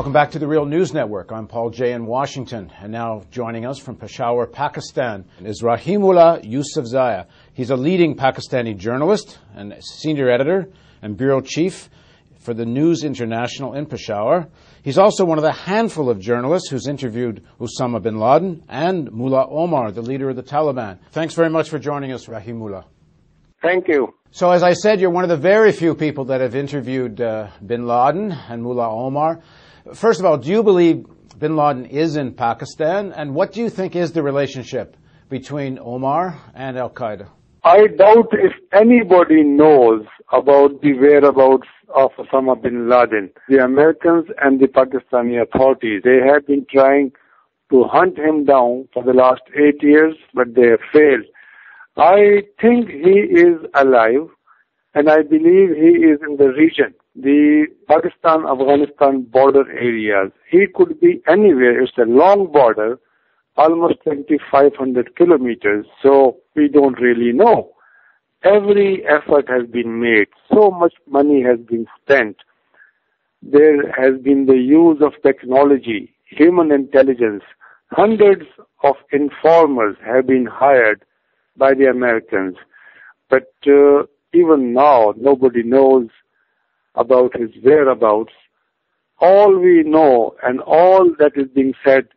Welcome back to the Real News Network. I'm Paul Jay in Washington, and now joining us from Peshawar, Pakistan, is Rahimullah Yousafzai. He's a leading Pakistani journalist and senior editor and bureau chief for the News International in Peshawar. He's also one of the handful of journalists who's interviewed Osama bin Laden and Mullah Omar, the leader of the Taliban. Thanks very much for joining us, Rahimullah. Thank you. So as I said, you're one of the very few people that have interviewed bin Laden and Mullah Omar. First of all, do you believe bin Laden is in Pakistan? And what do you think is the relationship between Omar and Al-Qaeda? I doubt if anybody knows about the whereabouts of Osama bin Laden. The Americans and the Pakistani authorities, they have been trying to hunt him down for the last 8 years, but they have failed. I think he is alive, and I believe he is in the region, the Pakistan-Afghanistan border areas. He could be anywhere. It's a long border, almost 2,500 kilometers, so we don't really know. Every effort has been made. So much money has been spent. There has been the use of technology, human intelligence. Hundreds of informers have been hired by the Americans. But even now, nobody knows about his whereabouts. All we know and all that is being said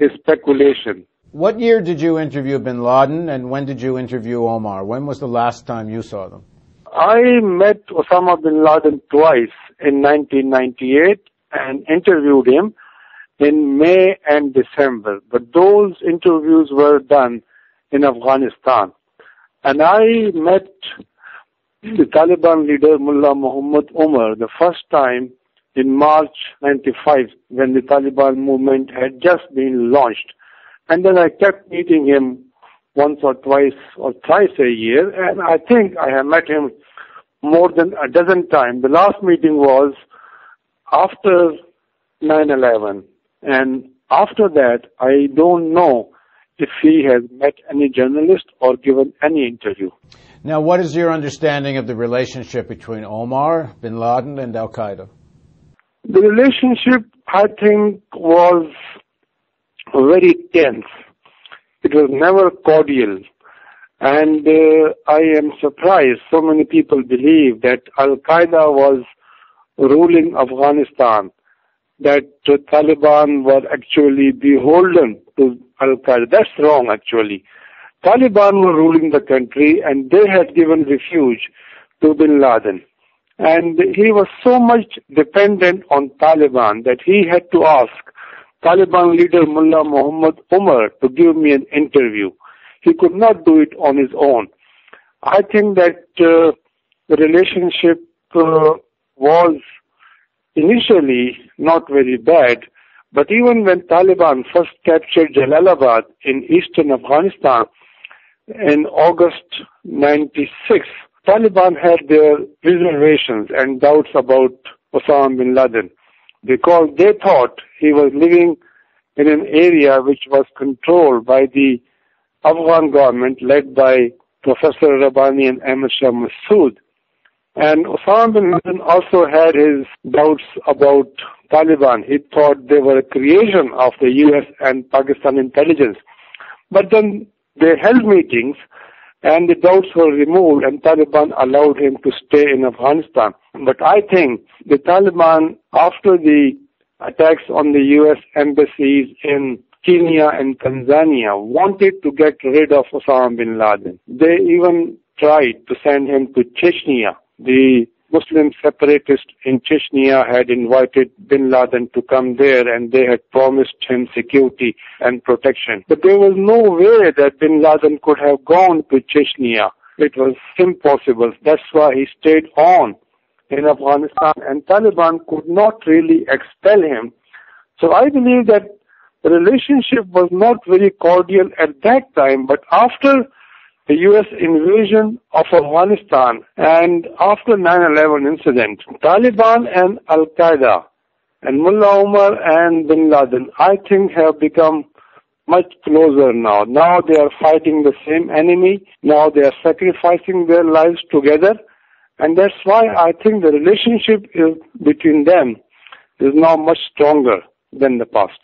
is speculation. What year did you interview bin Laden, and when did you interview Omar? When was the last time you saw them? I met Osama bin Laden twice in 1998 and interviewed him in May and December. But those interviews were done in Afghanistan. And I met the Taliban leader Mullah Omar the first time in March 95 when the Taliban movement had just been launched. And then I kept meeting him once or twice or thrice a year, and I think I have met him more than a dozen times. The last meeting was after 9/11, and after that, I don't know if he has met any journalist or given any interview. Now, what is your understanding of the relationship between Omar, bin Laden, and Al-Qaeda? The relationship, I think, was very tense. It was never cordial. And I am surprised so many people believe that Al-Qaeda was ruling Afghanistan, that the Taliban were actually beholden to Al-Qaeda. That's wrong, actually. Taliban were ruling the country, and they had given refuge to bin Laden. And he was so much dependent on Taliban that he had to ask Taliban leader Mullah Omar to give me an interview. He could not do it on his own. I think that the relationship was initially not very bad, but even when Taliban first captured Jalalabad in eastern Afghanistan in August 96, Taliban had their reservations and doubts about Osama bin Laden because they thought he was living in an area which was controlled by the Afghan government led by Professor Rabbani and Ahmad Shah Massoud. And Osama bin Laden also had his doubts about Taliban. He thought they were a creation of the US and Pakistan intelligence. But then they held meetings and the doubts were removed and Taliban allowed him to stay in Afghanistan. But I think the Taliban, after the attacks on the US embassies in Kenya and Tanzania, wanted to get rid of Osama bin Laden. They even tried to send him to Chechnya. The Muslim separatists in Chechnya had invited bin Laden to come there and they had promised him security and protection. But there was no way that bin Laden could have gone to Chechnya. It was impossible. That's why he stayed on in Afghanistan and Taliban could not really expel him. So I believe that the relationship was not very cordial at that time, but after the U.S. invasion of Afghanistan and after 9/11 incident, Taliban and Al-Qaeda and Mullah Omar and bin Laden, I think, have become much closer now. Now they are fighting the same enemy. Now they are sacrificing their lives together. And that's why I think the relationship between them is now much stronger than the past.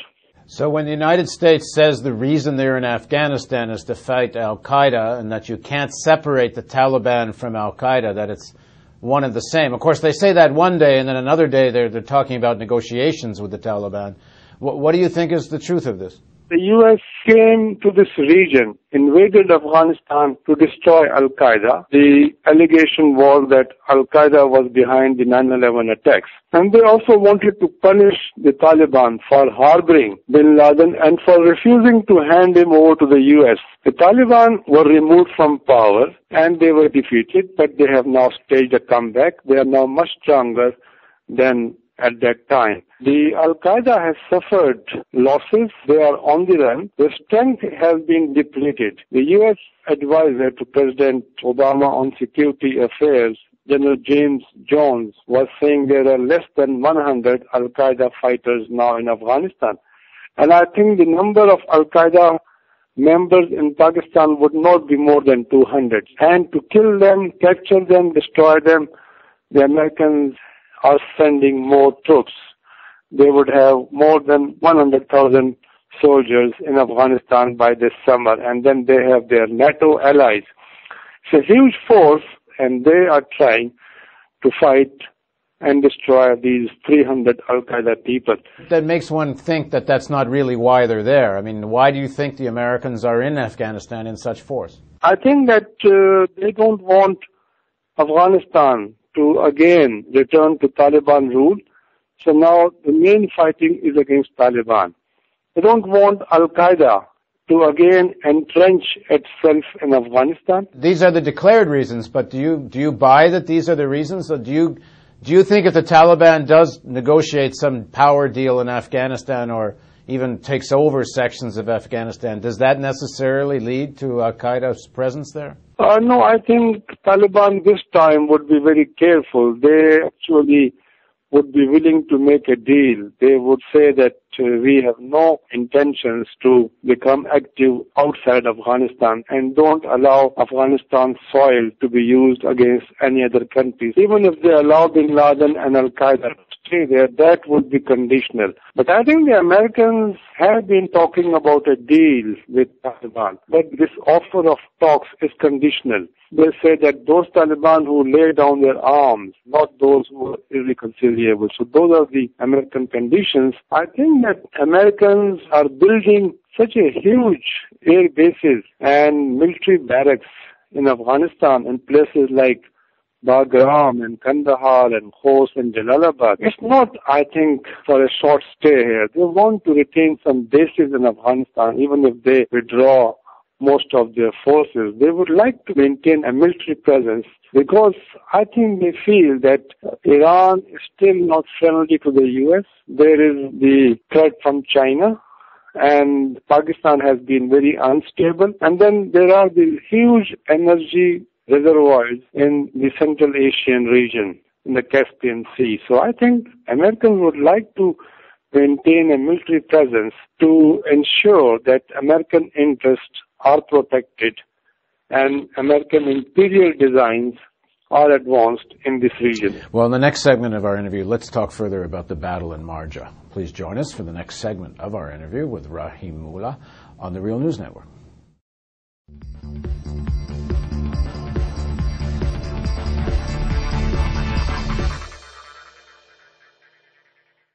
So when the United States says the reason they're in Afghanistan is to fight al-Qaeda and that you can't separate the Taliban from al-Qaeda, that it's one and the same. Of course, they say that one day, and then another day they're talking about negotiations with the Taliban. What do you think is the truth of this? The U.S. came to this region, invaded Afghanistan to destroy Al-Qaeda. The allegation was that Al-Qaeda was behind the 9/11 attacks. And they also wanted to punish the Taliban for harboring bin Laden and for refusing to hand him over to the U.S. The Taliban were removed from power and they were defeated, but they have now staged a comeback. They are now much stronger than at that time. The Al-Qaeda has suffered losses. They are on the run. Their strength has been depleted. The U.S. advisor to President Obama on security affairs, General James Jones, was saying there are less than 100 Al-Qaeda fighters now in Afghanistan. And I think the number of Al-Qaeda members in Pakistan would not be more than 200. And to kill them, capture them, destroy them, the Americans are sending more troops. They would have more than 100,000 soldiers in Afghanistan by this summer, and then they have their NATO allies. It's a huge force, and they are trying to fight and destroy these 300 Al-Qaeda people. That makes one think that that's not really why they're there. I mean, why do you think the Americans are in Afghanistan in such force? I think that they don't want Afghanistan to again return to Taliban rule. So now the main fighting is against Taliban. They don't want Al-Qaeda to again entrench itself in Afghanistan. These are the declared reasons, but do you buy that these are the reasons? Or do you think if the Taliban does negotiate some power deal in Afghanistan or even takes over sections of Afghanistan, does that necessarily lead to Al-Qaeda's presence there? No, I think Taliban this time would be very careful. They actually would be willing to make a deal. They would say that we have no intentions to become active outside Afghanistan and don't allow Afghanistan soil to be used against any other countries. Even if they allow bin Laden and Al-Qaeda to stay there, that would be conditional. But I think the Americans have been talking about a deal with Taliban, but this offer of talks is conditional. They say that those Taliban who lay down their arms, not those who are irreconcilable. So those are the American conditions. I think that Americans are building such a huge air bases and military barracks in Afghanistan in places like Bagram and Kandahar and Khost and Jalalabad. It's not, I think, for a short stay here. They want to retain some bases in Afghanistan, even if they withdraw most of their forces. They would like to maintain a military presence because I think they feel that Iran is still not friendly to the U.S. There is the threat from China, and Pakistan has been very unstable. And then there are the huge energy reservoirs in the Central Asian region, in the Caspian Sea. So I think Americans would like to maintain a military presence to ensure that American interests are protected and American imperial designs are advanced in this region. Well, in the next segment of our interview, let's talk further about the battle in Marja. Please join us for the next segment of our interview with Rahim Mullah on the Real News Network.